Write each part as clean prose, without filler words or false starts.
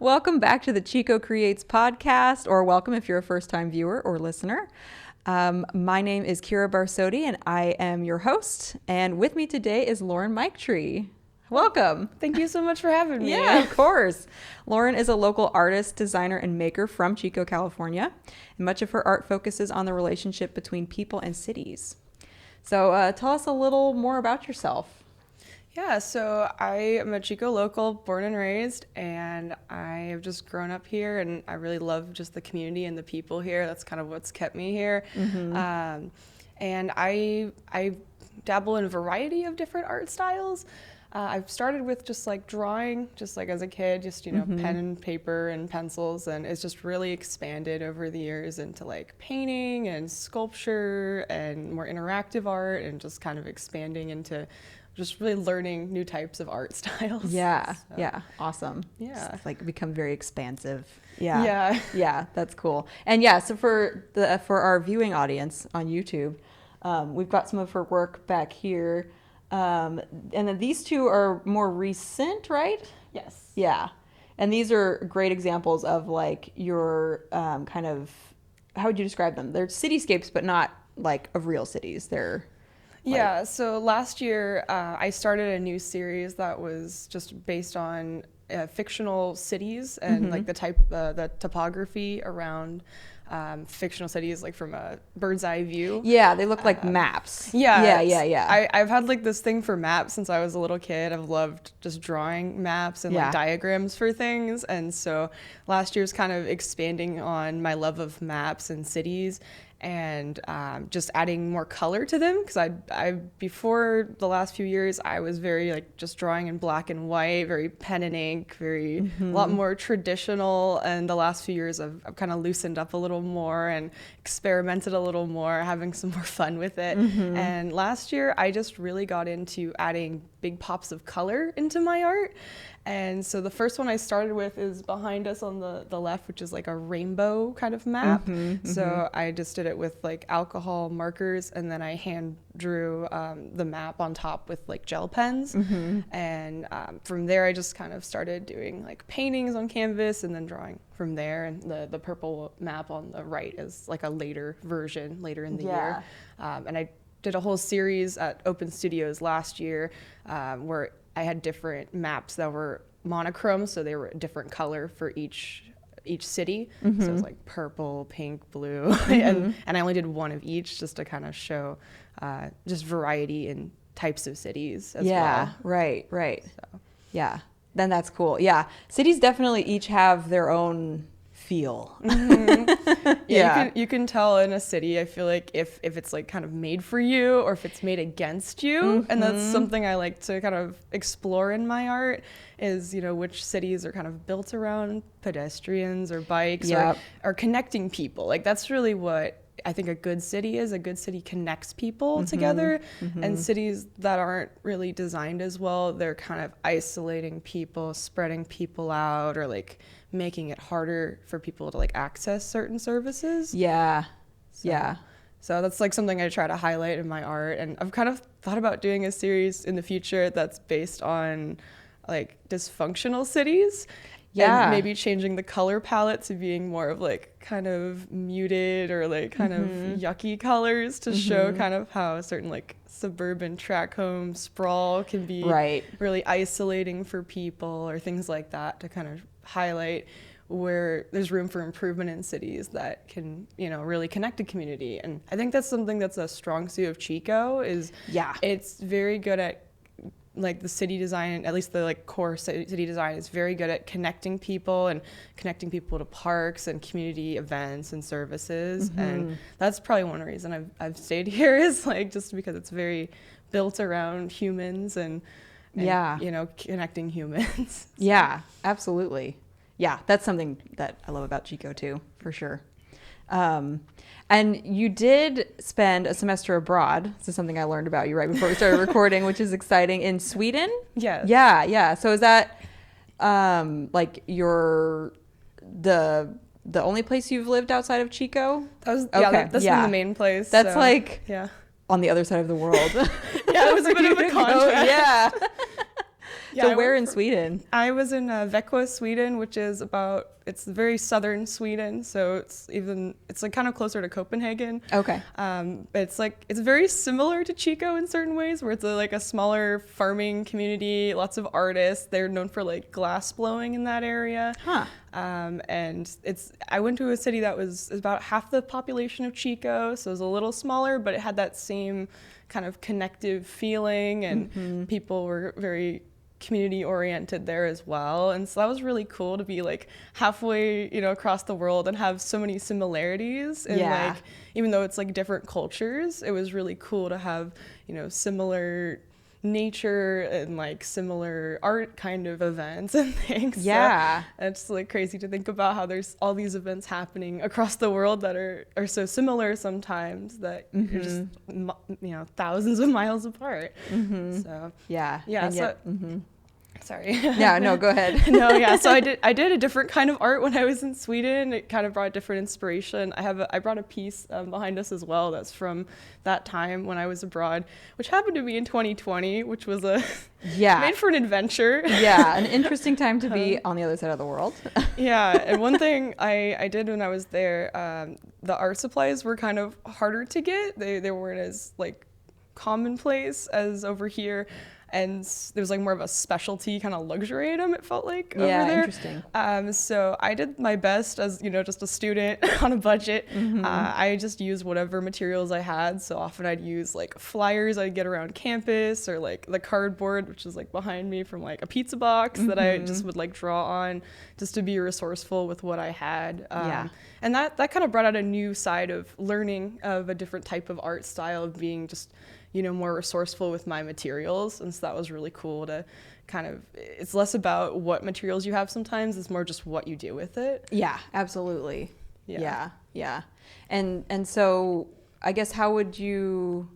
Welcome back to the Chico Creates podcast, or welcome if you're a first-time viewer or listener. My name is Kira Barsotti, and I am your host. And with me today is Lauren Meichtry. Welcome. Thank you so much for having me. Yeah, of course. Lauren is a local artist, designer, and maker from Chico, California. And much of her art focuses on the relationship between people and cities. So tell us a little more about yourself. Yeah, so I am a Chico local, born and raised, and I have just grown up here, and I really love just the community and the people here. That's kind of what's kept me here. Mm-hmm. And I dabble in a variety of different art styles. I've started with just like drawing, just like as a kid, just, pen and paper and pencils. And it's just really expanded over the years into like painting and sculpture and more interactive art, and just kind of expanding into just really learning new types of art styles. Yeah. So. Yeah. Awesome. Yeah. It's like become very expansive. Yeah. Yeah. Yeah. That's cool. And yeah, so for our viewing audience on YouTube, we've got some of her work back here. And then these two are more recent, right? Yes. Yeah. And these are great examples of like your kind of, how would you describe them? They're cityscapes, but not like of real cities. They're yeah, so last year I started a new series that was just based on fictional cities and like the topography around fictional cities, like from a bird's eye view. Yeah, they look like maps. Yeah. I've had like this thing for maps since I was a little kid. I've loved just drawing maps and like diagrams for things. And so last year's kind of expanding on my love of maps and cities, and just adding more color to them, because I before the last few years I was very like just drawing in black and white, very pen and ink, very a lot more traditional. And the last few years I've kind of loosened up a little more and experimented a little more, having some more fun with it. And last year I just really got into adding big pops of color into my art. And so the first one I started with is behind us on the left, which is like a rainbow kind of map. So I just did it with like alcohol markers, and then I hand drew the map on top with like gel pens. And from there I just kind of started doing like paintings on canvas and then drawing from there. And the purple map on the right is like a later version, later in the year. And I did a whole series at Open Studios last year where I had different maps that were monochrome, so they were a different color for each city. So it was like purple, pink, blue, and I only did one of each just to kind of show just variety in types of cities as well. Yeah, right. So. Yeah, then that's cool. Yeah, cities definitely each have their own feel. You can tell in a city, I feel like, if it's like kind of made for you or if it's made against you. And that's something I like to kind of explore in my art, is which cities are kind of built around pedestrians or bikes or connecting people. Like that's really what I think a good city is. A good city connects people together. And cities that aren't really designed as well, they're kind of isolating people, spreading people out, or like making it harder for people to like access certain services. So that's like something I try to highlight in my art. And I've kind of thought about doing a series in the future that's based on like dysfunctional cities. And maybe changing the color palette to being more of like kind of muted or like kind of yucky colors to show kind of how a certain like suburban tract home sprawl can be really isolating for people, or things like that, to kind of highlight where there's room for improvement in cities that can, really connect a community. And I think that's something that's a strong suit of Chico, is it's very good at like the city design, at least the like core city design is very good at connecting people and connecting people to parks and community events and services. And that's probably one reason I've stayed here, is like just because it's very built around humans and connecting humans. Yeah, absolutely. Yeah, that's something that I love about Chico too, for sure. And you did spend a semester abroad. This is something I learned about you right before we started recording, which is exciting, in Sweden. Yes. Yeah. So is that like the only place you've lived outside of Chico? That's been the main place. That's on the other side of the world. It was a bit of a contrast. Yeah, So where in Sweden? I was in Växjö, Sweden, which is it's very southern Sweden, so it's like kind of closer to Copenhagen. Okay. It's very similar to Chico in certain ways, where it's like a smaller farming community, lots of artists. They're known for like glass blowing in that area. Huh. And I went to a city that was about half the population of Chico, so it was a little smaller, but it had that same kind of connective feeling, and people were very community oriented there as well. And so that was really cool to be like halfway, across the world and have so many similarities. And like, even though it's like different cultures, it was really cool to have, similar nature and like similar art kind of events and things. Yeah. So it's like crazy to think about how there's all these events happening across the world that are so similar sometimes that you're just, thousands of miles apart. So yeah. Yeah. And so, yet, Sorry. Yeah, no, go ahead. No, yeah. So I did a different kind of art when I was in Sweden. It kind of brought different inspiration. I brought a piece behind us as well that's from that time when I was abroad, which happened to be in 2020, which was made for an adventure. Yeah, an interesting time to be on the other side of the world. Yeah, and one thing I did when I was there, the art supplies were kind of harder to get. They weren't as like commonplace as over here. And there was like more of a specialty kind of luxury item, it felt like, over there. Interesting. So I did my best as, just a student on a budget. I just used whatever materials I had. So often I'd use like flyers I'd get around campus, or like the cardboard, which is like behind me, from like a pizza box that I just would like draw on, just to be resourceful with what I had. And that kind of brought out a new side of learning of a different type of art style, of being just more resourceful with my materials. And so that was really cool to kind of, it's less about what materials you have sometimes, it's more just what you do with it. Yeah, absolutely. Yeah. And so I guess how would you,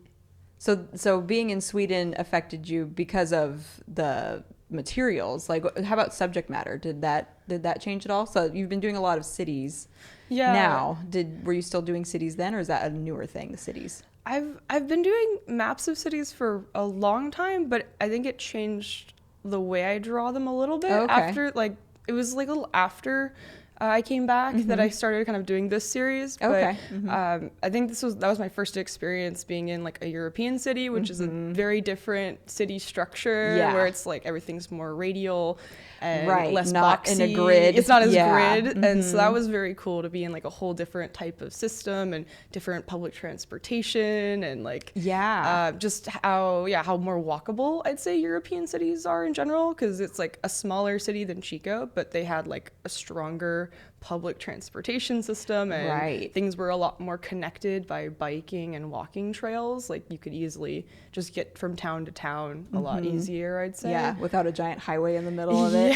so being in Sweden affected you because of the materials? Like, how about subject matter? Did that change at all? So you've been doing a lot of cities now. Were you still doing cities then, or is that a newer thing, the cities? I've been doing maps of cities for a long time, but I think it changed the way I draw them a little bit after, like, it was like a little after I came back that I started kind of doing this series. But I think that was my first experience being in like a European city, which is a very different city structure, where it's like everything's more radial and less not boxy. In a grid. It's not as grid. And so that was very cool to be in like a whole different type of system and different public transportation, and like just how more walkable I'd say European cities are in general, because it's like a smaller city than Chico, but they had like a stronger public transportation system, and things were a lot more connected by biking and walking trails. Like you could easily just get from town to town a lot easier, I'd say. Yeah, without a giant highway in the middle of it.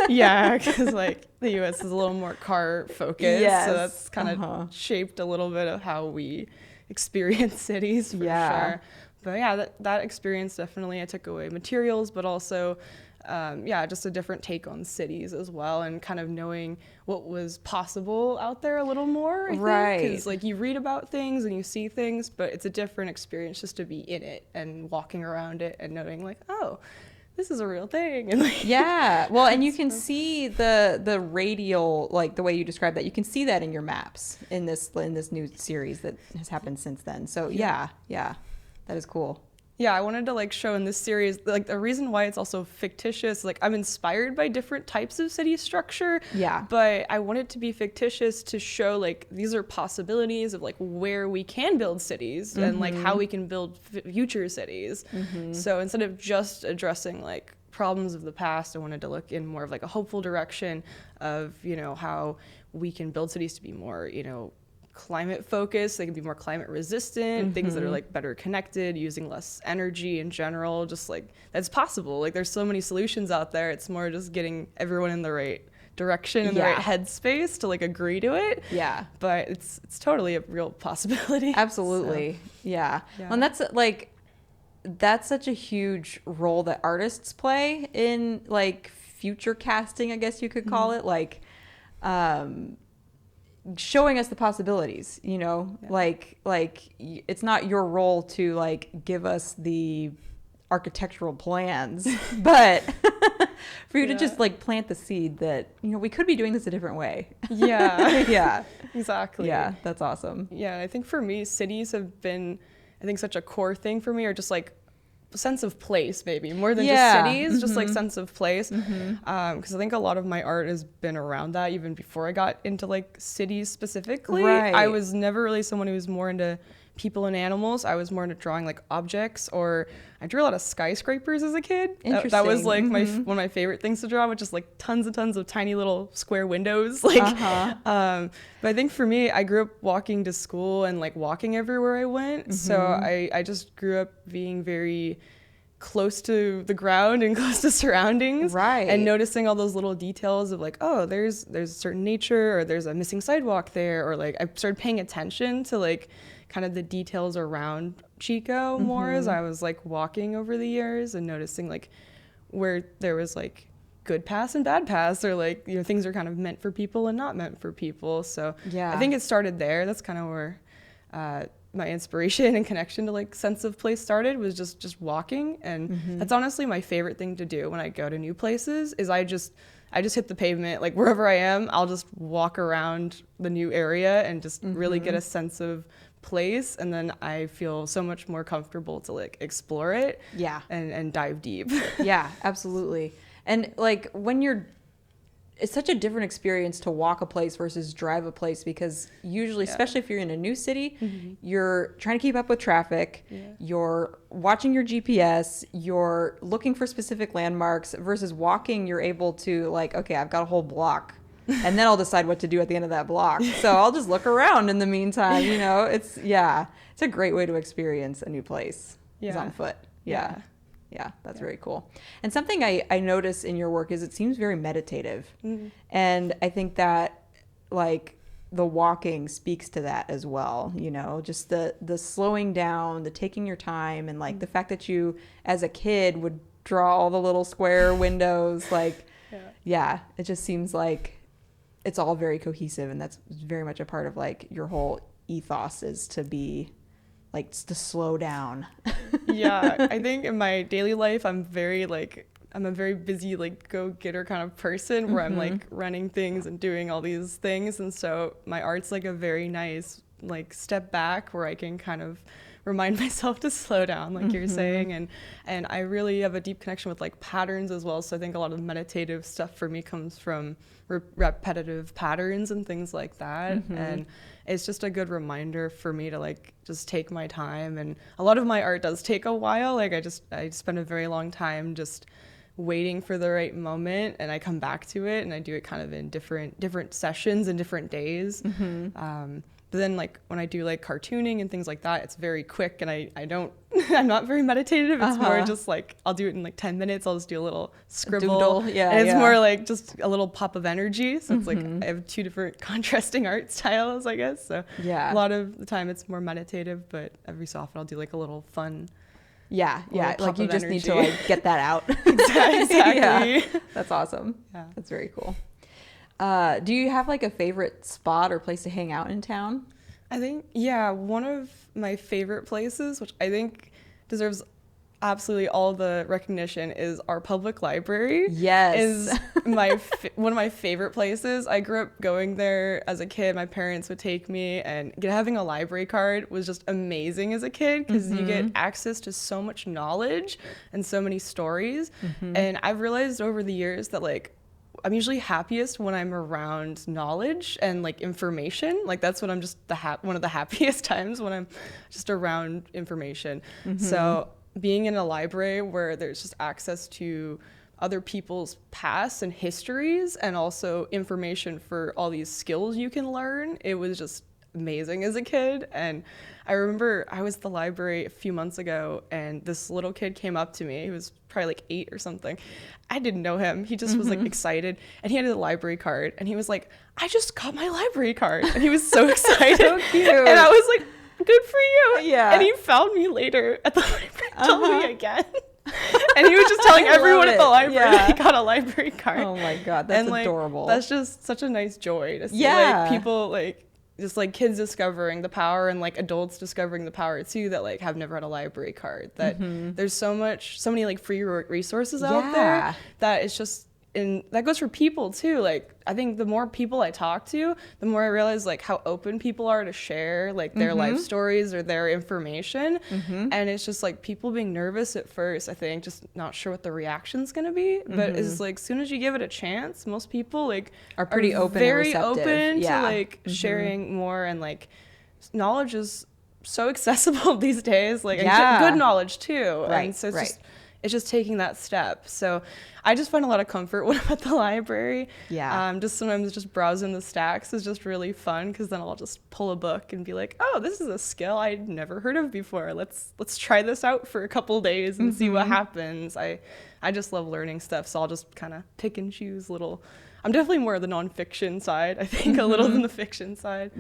Yeah, because like the U.S. is a little more car focused, so that's kind of shaped a little bit of how we experience cities for sure. But yeah, that experience definitely, I took away materials, but also just a different take on cities as well, and kind of knowing what was possible out there a little more, I think. Because like you read about things and you see things, but it's a different experience just to be in it and walking around it and knowing like, oh, this is a real thing. And like, well, and you can see the radial, like the way you describe that, you can see that in your maps in this new series that has happened since then. So yeah, that is cool. Yeah, I wanted to like show in this series, like the reason why it's also fictitious, like I'm inspired by different types of city structure, but I want it to be fictitious to show like these are possibilities of like where we can build cities and like how we can build future cities. So instead of just addressing like problems of the past, I wanted to look in more of like a hopeful direction of, how we can build cities to be more, climate focused. They can be more climate resistant, things that are like better connected, using less energy in general, just like that's possible. Like there's so many solutions out there. It's more just getting everyone in the right direction and the right headspace to like agree to it. But it's totally a real possibility. Absolutely. So, Well, and that's such a huge role that artists play in like future casting, I guess you could call it, like showing us the possibilities, like it's not your role to like give us the architectural plans, but for you to just like plant the seed that, you know, we could be doing this a different way. Yeah. Yeah. Exactly. Yeah, that's awesome. Yeah, I think for me, cities have been, I think, such a core thing for me, or just like sense of place, maybe more than just cities, just like sense of place. Because I think a lot of my art has been around that even before I got into like cities specifically. Right. I was never really someone who was more into people and animals. I was more into drawing like objects, or I drew a lot of skyscrapers as a kid. That was like one of my favorite things to draw, which is like tons of tiny little square windows. Like, but I think for me, I grew up walking to school and like walking everywhere I went. So I just grew up being very close to the ground and close to surroundings, right? And noticing all those little details of like, oh, there's a certain nature, or there's a missing sidewalk there, or like I started paying attention to like kind of the details around Chico more as I was like walking over the years, and noticing like where there was like good paths and bad paths, or like, you know, things are kind of meant for people and not meant for people. So I think it started there. That's kind of where my inspiration and connection to like sense of place started, was just walking. And that's honestly my favorite thing to do when I go to new places, is I just hit the pavement. Like wherever I am, I'll just walk around the new area and just really get a sense of place, and then I feel so much more comfortable to like explore it and dive deep. Yeah, absolutely. And like it's such a different experience to walk a place versus drive a place, because usually, especially if you're in a new city, you're trying to keep up with traffic, you're watching your GPS, you're looking for specific landmarks, versus walking, you're able to like, okay, I've got a whole block, and then I'll decide what to do at the end of that block. So I'll just look around in the meantime, you know. It's a great way to experience a new place. Is on foot. Yeah, that's very cool. And something I notice in your work is it seems very meditative. And I think that like the walking speaks to that as well, you know, just the slowing down, the taking your time, and like the fact that you as a kid would draw all the little square windows, like it just seems like it's all very cohesive, and that's very much a part of like your whole ethos, is to be like to slow down. Yeah, I think in my daily life, I'm a very busy like go-getter kind of person, where I'm like running things and doing all these things, and so my art's like a very nice like step back where I can kind of remind myself to slow down, like you're saying, and I really have a deep connection with like patterns as well. So I think a lot of meditative stuff for me comes from repetitive patterns and things like that, and it's just a good reminder for me to like just take my time. And a lot of my art does take a while. Like I spend a very long time just waiting for the right moment, and I come back to it, and I do it kind of in different sessions and different days. But then like when I do like cartooning and things like that, it's very quick, and I don't I'm not very meditative. It's more just like I'll do it in like 10 minutes. I'll just do a little scribble. Doodle. And it's more like just a little pop of energy. So it's like I have two different contrasting art styles, I guess. So a lot of the time it's more meditative, but every so often I'll do like a little fun. Like you just need to like get that out. Exactly. That's awesome. That's very cool. Do you have like a favorite spot or place to hang out in town? I think, one of my favorite places, which I think deserves absolutely all the recognition, is our public library. Yes. Is one of my favorite places. I grew up going there as a kid. My parents would take me, and having a library card was just amazing as a kid, because you get access to so much knowledge and so many stories. And I've realized over the years that like I'm usually happiest when I'm around knowledge and like information. Like that's when I'm just one of the happiest times, when I'm just around information. So being in a library where there's just access to other people's pasts and histories, and also information for all these skills you can learn, it was just amazing as a kid. And I remember I was at the library a few months ago, and this little kid came up to me. He was probably like 8 or something. I didn't know him. He just was like excited, and he had a library card, and he was like, I just got my library card. And he was so excited. So cute. And I was like, good for you. Yeah. And he found me later at the library, told me again. And he was just telling everyone at the library that he got a library card. Oh my God, that's like, adorable. That's just such a nice joy to see like people like just like kids discovering the power and like adults discovering the power too that like have never had a library card, that there's so many like free resources out there that it's just, and that goes for people too. Like I think the more people I talk to, the more I realize like how open people are to share like their life stories or their information. And it's just like people being nervous at first, I think, just not sure what the reaction's gonna be. But it's like as soon as you give it a chance, most people like are pretty open, very and open to like sharing more, and like knowledge is so accessible these days, like and good knowledge too. And so it's just taking that step. So I just find a lot of comfort when I'm at the library. Just sometimes just browsing the stacks is just really fun, because then I'll just pull a book and be like, oh, this is a skill I'd never heard of before. Let's try this out for a couple days and see what happens. I just love learning stuff, so I'll just kind of pick and choose little. I'm definitely more of the nonfiction side, I think, a little than the fiction side.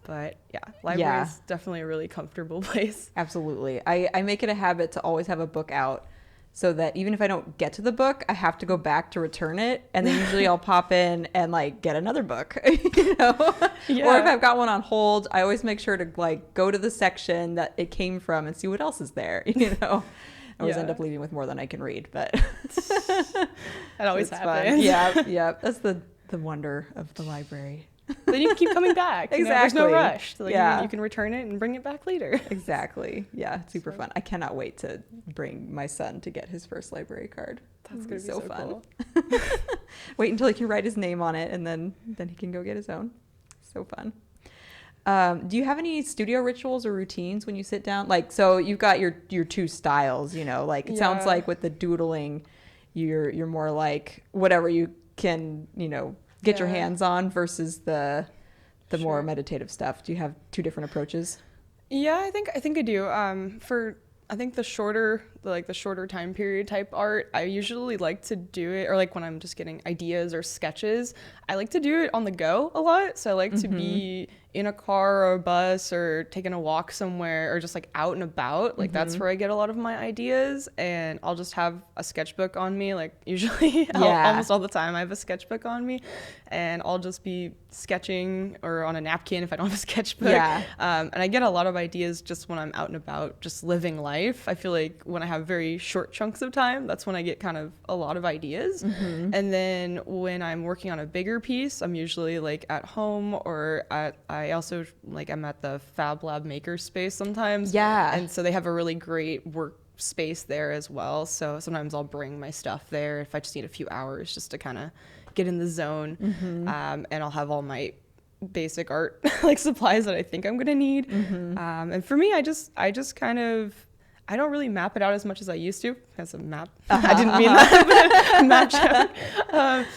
But library is definitely a really comfortable place. Absolutely. I make it a habit to always have a book out, so that even if I don't get to the book, I have to go back to return it. And then usually I'll pop in and like get another book, you know? Or if I've got one on hold, I always make sure to like go to the section that it came from and see what else is there, you know? I always end up leaving with more than I can read, but that always happens. Yeah. That's the wonder of the library. Then you can keep coming back. Exactly. There's no rush. So, like, you can return it and bring it back later. Exactly. Yeah, super fun. I cannot wait to bring my son to get his first library card. That's going to be so fun. Cool. Wait until he can write his name on it, and then he can go get his own. So fun. Do you have any studio rituals or routines when you sit down? Like, so you've got your two styles, you know, like it sounds like with the doodling, you're more like whatever you can, you know, get your hands on versus the more meditative stuff. Do you have two different approaches? Yeah, I think I do. I think the shorter time period type art, I usually like to do it, or like when I'm just getting ideas or sketches, I like to do it on the go a lot. So I like to be in a car or a bus or taking a walk somewhere, or just like out and about. Like that's where I get a lot of my ideas, and I'll just have a sketchbook on me. Like usually almost all the time I have a sketchbook on me, and I'll just be sketching, or on a napkin if I don't have a sketchbook. And I get a lot of ideas just when I'm out and about, just living life. I feel like when I have very short chunks of time, that's when I get kind of a lot of ideas. And then when I'm working on a bigger piece, I'm usually like at home, or I also like I'm at the Fab Lab Makerspace sometimes. And so they have a really great work space there as well. So sometimes I'll bring my stuff there if I just need a few hours just to kind of get in the zone. And I'll have all my basic art like supplies that I think I'm gonna need. And for me, I just kind of, I don't really map it out as much as I used to. As a map, I didn't mean that. Map joke.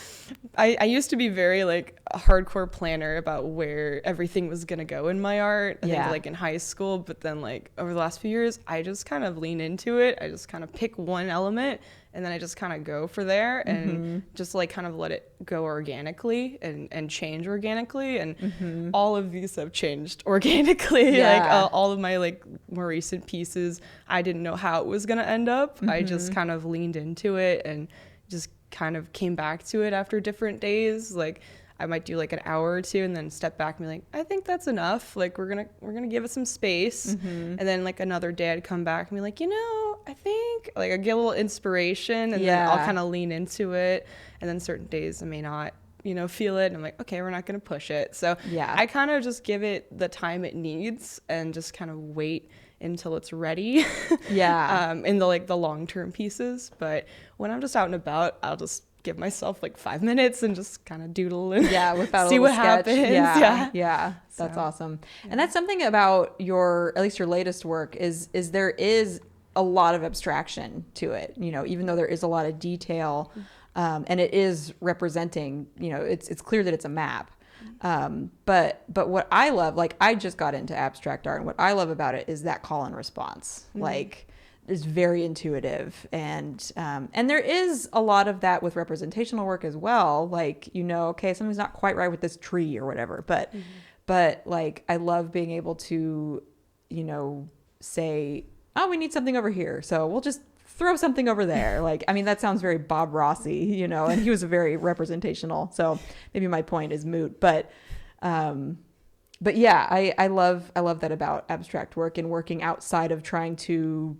I used to be very like a hardcore planner about where everything was gonna go in my art. I think like in high school, but then like over the last few years, I just kind of lean into it. I just kind of pick one element, and then I just kind of go for there, and just like kind of let it go organically and change organically. And all of these have changed organically. Like all of my like more recent pieces, I didn't know how it was gonna end up. I just kind of leaned into it and just kind of came back to it after different days. Like I might do like an hour or two and then step back and be like, I think that's enough. Like we're gonna give it some space. And then like another day I'd come back and be like, you know, I think like I get a little inspiration, and then I'll kind of lean into it. And then certain days I may not, you know, feel it, and I'm like, okay, we're not gonna push it. So I kind of just give it the time it needs and just kind of wait until it's ready. In the like the long-term pieces. But when I'm just out and about, I'll just give myself like 5 minutes and just kind of doodle and see what happens. That's awesome. And that's something about at least your latest work is there is a lot of abstraction to it, you know, even though there is a lot of detail, and it is representing, you know, it's clear that it's a map. But what I love, like I just got into abstract art, and what I love about it is that call and response. Like it's very intuitive, and there is a lot of that with representational work as well. Like, you know, okay, something's not quite right with this tree or whatever, but like I love being able to, you know, say, oh, we need something over here, so we'll just throw something over there. Like, I mean, that sounds very Bob Rossi, you know, and he was very representational. So maybe my point is moot, but But yeah, I love that about abstract work and working outside of trying to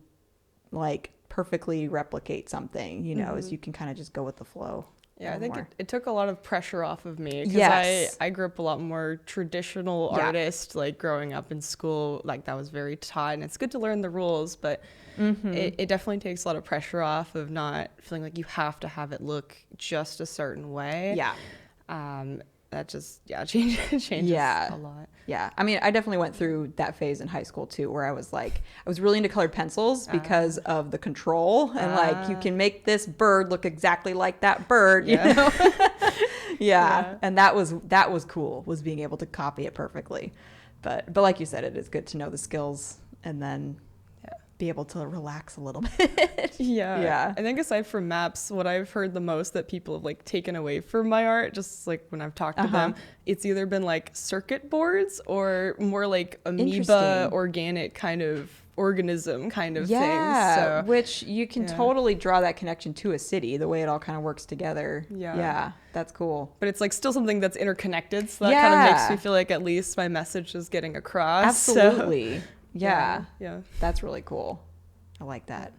like perfectly replicate something, you know, as you can kind of just go with the flow. Yeah, I think it took a lot of pressure off of me because Yes. I grew up a lot more traditional artist, like growing up in school, like that was very taught, and it's good to learn the rules, but it definitely takes a lot of pressure off of not feeling like you have to have it look just a certain way. Yeah. That just, changes a lot. Yeah. I mean, I definitely went through that phase in high school too, where I was really into colored pencils because of the control and like, you can make this bird look exactly like that bird, you know? Yeah. And that was cool, was being able to copy it perfectly. But like you said, it is good to know the skills and then be able to relax a little bit. Yeah. I think aside from maps, what I've heard the most that people have like taken away from my art, just like when I've talked to them, it's either been like circuit boards or more like amoeba organic kind of organism kind of things. So, which you can totally draw that connection to a city, the way it all kind of works together. Yeah, that's cool. But it's like still something that's interconnected, so that kind of makes me feel like at least my message is getting across. Absolutely. So. Yeah. That's really cool. I like that.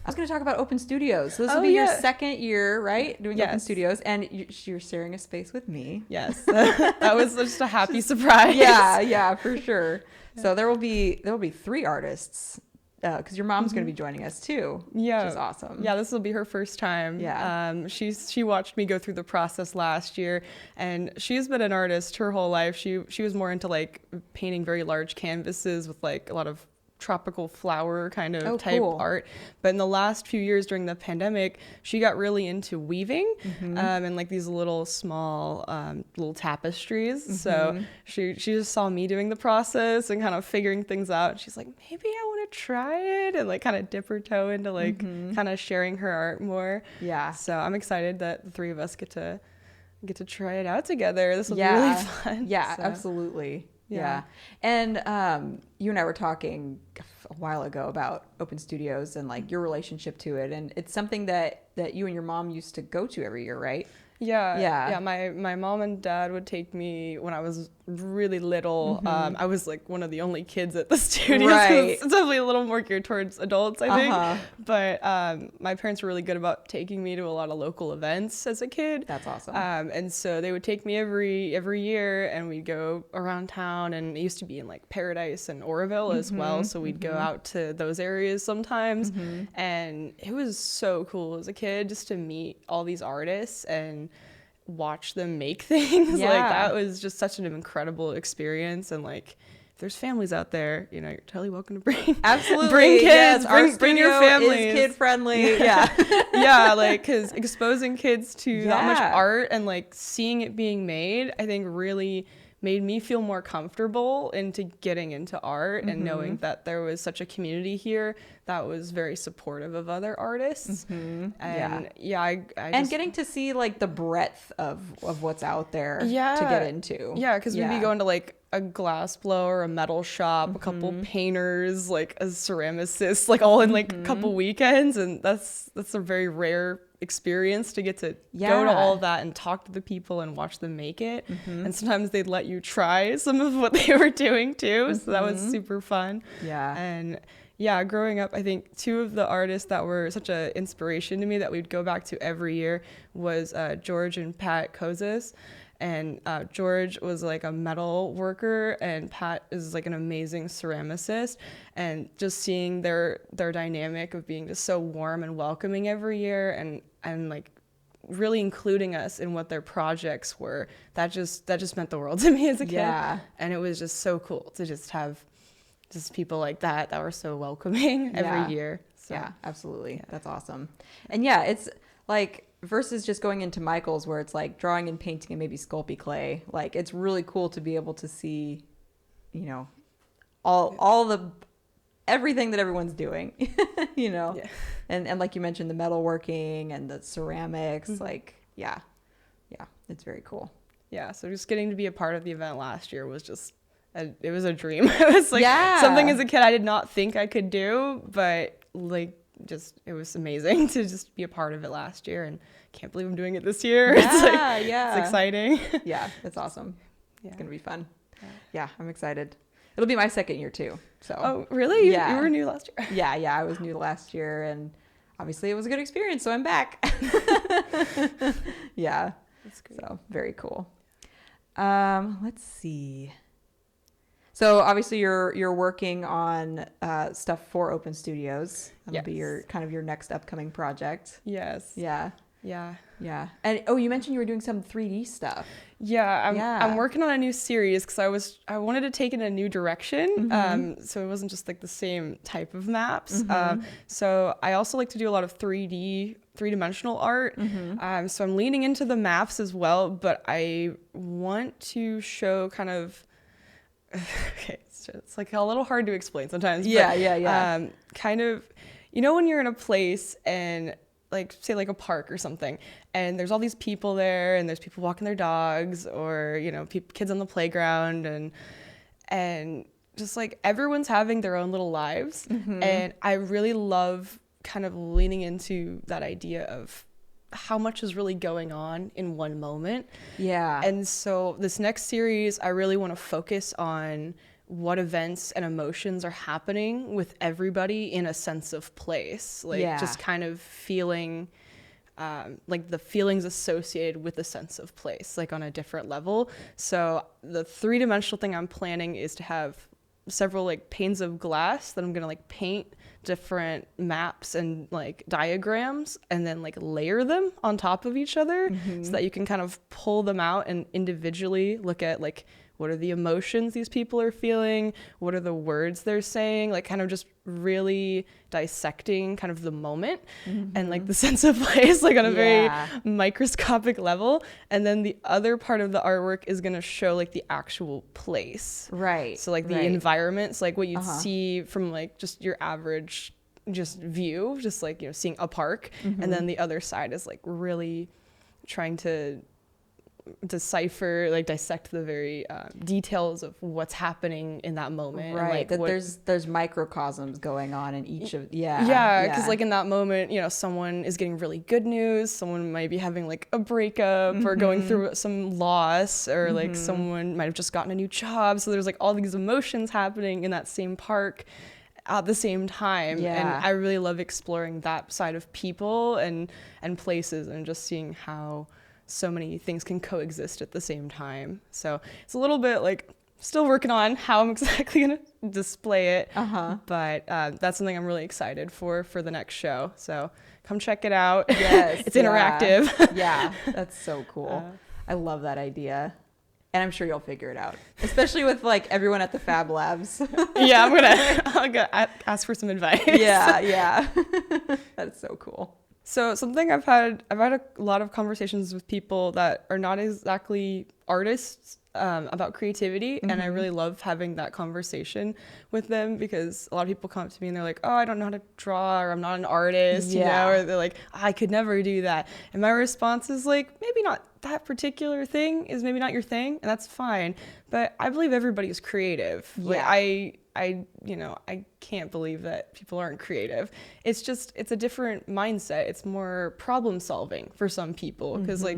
I was going to talk about open studios. So this will be your second year, right? Doing open studios, and you're sharing a space with me. Yes. That was just a happy surprise. Yeah, for sure. So there will be 3 artists because your mom's going to be joining us too. Yeah, which is awesome. Yeah, this will be her first time. Yeah. She watched me go through the process last year, and she's been an artist her whole life. She was more into like painting very large canvases with like a lot of tropical flower kind of type art, but in the last few years during the pandemic she got really into weaving and like these little small little tapestries. So she just saw me doing the process and kind of figuring things out. She's like, maybe I want to try it, and like kind of dip her toe into like kind of sharing her art more. So I'm excited that the 3 of us get to try it out together. This will be really fun. Absolutely. Yeah. And you and I were talking a while ago about open studios and like your relationship to it, and it's something that you and your mom used to go to every year, right? Yeah. My mom and dad would take me when I was really little. I was like one of the only kids at the studio. Right. It's definitely a little more geared towards adults, I think. But my parents were really good about taking me to a lot of local events as a kid. That's awesome. And so they would take me every year, and we'd go around town. And it used to be in like Paradise and Oroville as well. So we'd go out to those areas sometimes. And it was so cool as a kid just to meet all these artists and watch them make things. Like that was just such an incredible experience. And like if there's families out there, you know, you're totally welcome to bring bring kids, bring your families. Is kid friendly. Like because exposing kids to that much art and like seeing it being made, I think really made me feel more comfortable into getting into art and knowing that there was such a community here that was very supportive of other artists. And I and getting to see like the breadth of what's out there to get into. Because we'd be going to like a glass blower, a metal shop, a couple painters, like a ceramicist, like all in like a couple weekends, and that's a very rare experience to get to go to all of that and talk to the people and watch them make it. And sometimes they'd let you try some of what they were doing too, so that was super fun. And growing up, I think 2 of the artists that were such an inspiration to me that we'd go back to every year was George and Pat Kozis. And George was like a metal worker, and Pat is like an amazing ceramicist. And just seeing their dynamic of being just so warm and welcoming every year, and like really including us in what their projects were, that just meant the world to me as a kid. And it was just so cool to just have just people like that were so welcoming every year. So. Absolutely. That's awesome. And it's like versus just going into Michael's where it's like drawing and painting and maybe sculpey clay. Like it's really cool to be able to see, you know, all the everything that everyone's doing, you know. And like you mentioned, the metalworking and the ceramics, like it's very cool. So just getting to be a part of the event last year was just it was a dream. It was like something as a kid I did not think I could do, but like just it was amazing to just be a part of it last year, and can't believe I'm doing it this year. It's exciting. It's awesome. It's gonna be fun. Yeah, I'm excited. It'll be my second year too. So. Oh, really? Yeah. You were new last year. Yeah, I was new last year, and obviously it was a good experience, so I'm back. Yeah. That's great. So very cool. Let's see. So obviously you're working on stuff for Open Studios. That'll be your next upcoming project. Yes. Yeah. Yeah. Yeah. And you mentioned you were doing some 3D stuff. Yeah, I'm working on a new series because I wanted to take it in a new direction. Mm-hmm. So it wasn't just like the same type of maps. Mm-hmm. So I also like to do a lot of three-dimensional art. Mm-hmm. So I'm leaning into the maps as well, but I want to show kind of okay, it's like a little hard to explain sometimes. Yeah. Kind of, when you're in a place and like say like a park or something, and there's all these people there, and there's people walking their dogs, or kids on the playground, and just like everyone's having their own little lives. Mm-hmm. And I really love kind of leaning into that idea of how much is really going on in one moment. Yeah. And so this next series, I really want to focus on what events and emotions are happening with everybody in a sense of place. Just kind of feeling like the feelings associated with the sense of place, like on a different level. So the 3-dimensional thing I'm planning is to have several like panes of glass that I'm going to like paint different maps and like diagrams, and then like layer them on top of each other, so that you can kind of pull them out and individually look at like what are the emotions these people are feeling, what are the words they're saying, like kind of just really dissecting kind of the moment and like the sense of place, like on a very microscopic level. And then the other part of the artwork is going to show like the actual place. Right. So like the environments, like what you'd see from like just your average just view, just like, seeing a park. And then the other side is like really trying to dissect the very details of what's happening in that moment. Right. And like there's microcosms going on in each of because like in that moment, someone is getting really good news, someone might be having like a breakup or going through some loss, or like someone might have just gotten a new job. So there's like all these emotions happening in that same park at the same time. And I really love exploring that side of people and places, and just seeing how so many things can coexist at the same time. So it's a little bit like still working on how I'm exactly going to display it. But that's something I'm really excited for the next show. So come check it out. Yes. It's interactive. Yeah. That's so cool. I love that idea. And I'm sure you'll figure it out, especially with like everyone at the Fab Labs. I'll go ask for some advice. Yeah. That's so cool. So something I've had a lot of conversations with people that are not exactly artists about creativity, and I really love having that conversation with them, because a lot of people come up to me and they're like, oh, I don't know how to draw, or I'm not an artist, or they're like, I could never do that. And my response is like, maybe not that particular thing is maybe not your thing, and that's fine. But I believe everybody's creative. Like I can't believe that people aren't creative. It's a different mindset. It's more problem solving for some people, because like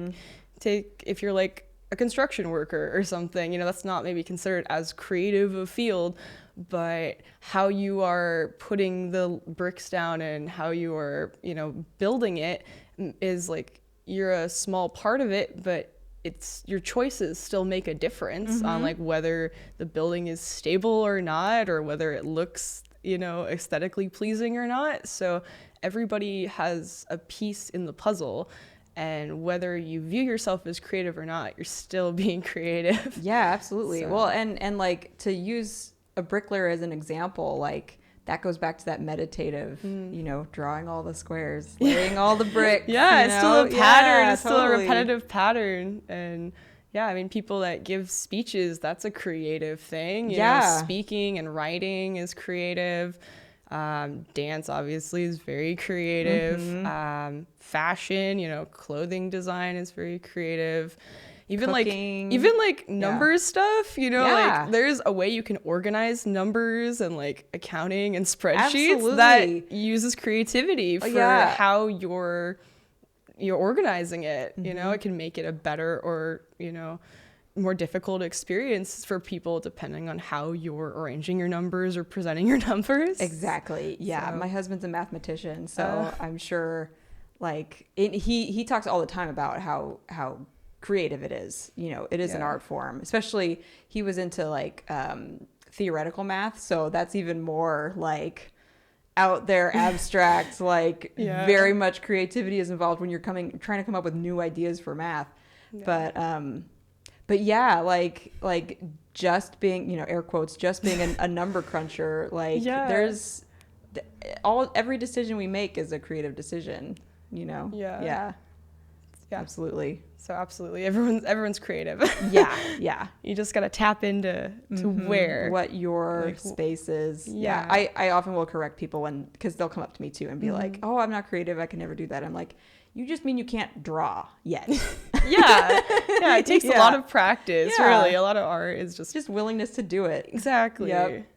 if you're like a construction worker or something, that's not maybe considered as creative a field, but how you are putting the bricks down and how you are, building it is like, you're a small part of it, but it's your choices still make a difference on like whether the building is stable or not, or whether it looks, aesthetically pleasing or not. So everybody has a piece in the puzzle. And whether you view yourself as creative or not, you're still being creative. Yeah, absolutely. So. Well, and like, to use a bricklayer as an example, like that goes back to that meditative, drawing all the squares, laying all the bricks. It's still a pattern. It's still a repetitive pattern. And people that give speeches, that's a creative thing. You know, speaking and writing is creative. Dance obviously is very creative. Fashion, clothing design is very creative. Even Cooking. like numbers stuff, like there's a way you can organize numbers and like accounting and spreadsheets that uses creativity for how you're organizing it. It can make it a better or more difficult experience for people depending on how you're arranging your numbers or presenting your numbers. Exactly. Yeah. So, my husband's a mathematician, so I'm sure like he talks all the time about how creative it is. You know, it is an art form, especially he was into like theoretical math. So that's even more like out there, abstract, like very much creativity is involved when you're trying to come up with new ideas for math. But yeah, like just being, you know, air quotes, just being a number cruncher, like there's every decision we make is a creative decision, you know? Yeah. Absolutely. So absolutely. Everyone's creative. Yeah. You just got to tap into what your space is. Yeah. I often will correct people because they'll come up to me too and be like, oh, I'm not creative. I can never do that. I'm like, you just mean you can't draw yet. It takes a lot of practice, really. A lot of art is just willingness to do it. Exactly. Yep.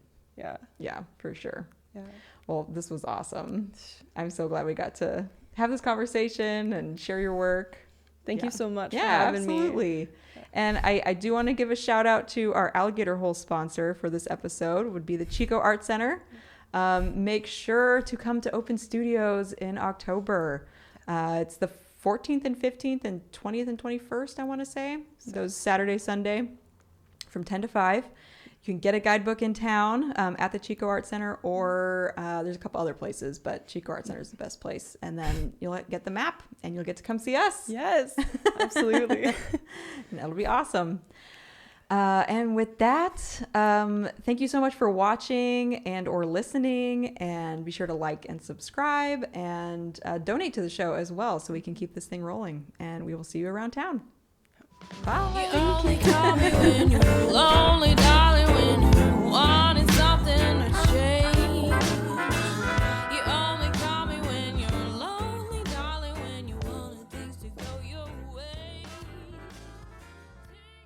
Yeah, for sure. Yeah. Well, this was awesome. I'm so glad we got to have this conversation and share your work. Thank you so much for having me. Absolutely. And I do want to give a shout out to our alligator hole sponsor for this episode would be the Chico Art Center. Make sure to come to Open Studios in October. It's the 14th and 15th and 20th and 21st, I want to say. Those Saturday, Sunday from 10 to 5. You can get a guidebook in town at the Chico Art Center, or there's a couple other places, but Chico Art Center is the best place. And then you'll get the map and you'll get to come see us. Yes, absolutely. And that'll be awesome. And with that, thank you so much for watching and or listening, and be sure to like and subscribe and donate to the show as well so we can keep this thing rolling, and we will see you around town. Bye.